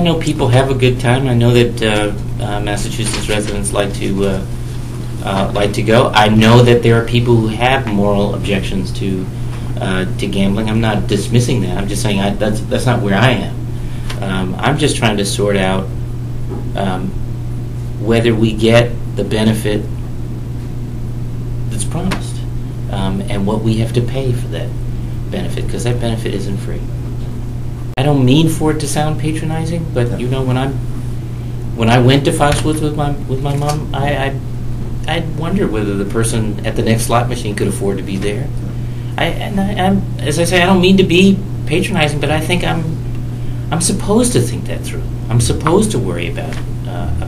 I know people have a good time. I know that Massachusetts residents like to go. I know that there are people who have moral objections to gambling. I'm not dismissing that. I'm just saying that's not where I am. I'm just trying to sort out whether we get the benefit that's promised and what we have to pay for that benefit, because that benefit isn't free. I don't mean for it to sound patronizing, but you know, when I went to Foxwoods with my mom, I'd wonder whether the person at the next slot machine could afford to be there. I'm, as I say, I don't mean to be patronizing, but I think I'm supposed to think that through. I'm supposed to worry about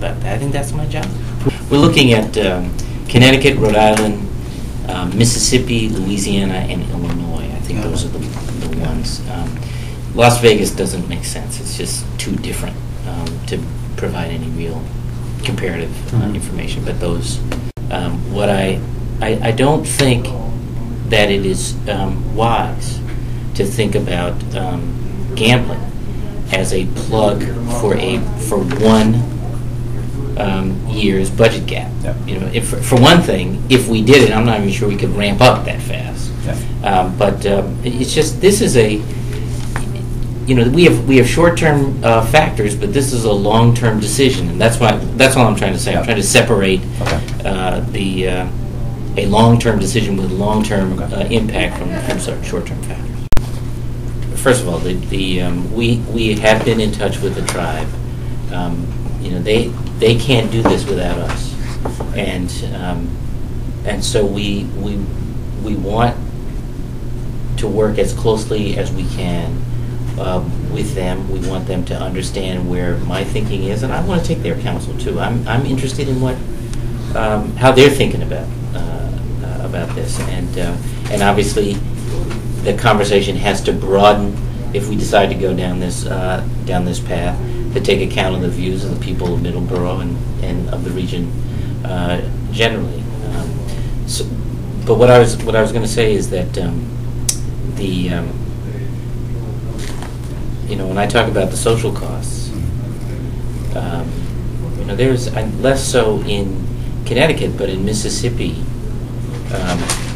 that. I think that's my job. We're looking at Connecticut, Rhode Island, Mississippi, Louisiana, and Illinois. I think those are the ones. Las Vegas doesn't make sense. It's just too different to provide any real comparative information. But those, what I don't think that it is wise to think about gambling as a plug for 1 year's budget gap. Yep. You know, for one thing, if we did it, I'm not even sure we could ramp up that fast. Yep. But it's just, this is a, you know, we have short-term factors, but this is a long-term decision, and that's all I'm trying to say. Yep. I'm trying to separate a long-term decision with long-term impact from short-term factors. First of all, we have been in touch with the tribe. You know, they can't do this without us, and so we want to work as closely as we can with them. We want them to understand where my thinking is, and I want to take their counsel too. I'm interested in what how they're thinking about this, and obviously the conversation has to broaden if we decide to go down this path, to take account of the views of the people of Middleborough and of the region generally. But what I was going to say is that you know, when I talk about the social costs, you know, there's less so in Connecticut, but in Mississippi,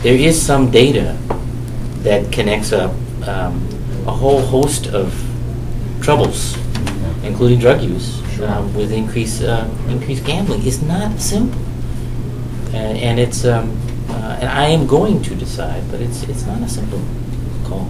there is some data that connects up a whole host of troubles, including drug use, with increased gambling. It's not simple, and it's and I am going to decide, but it's not a simple call.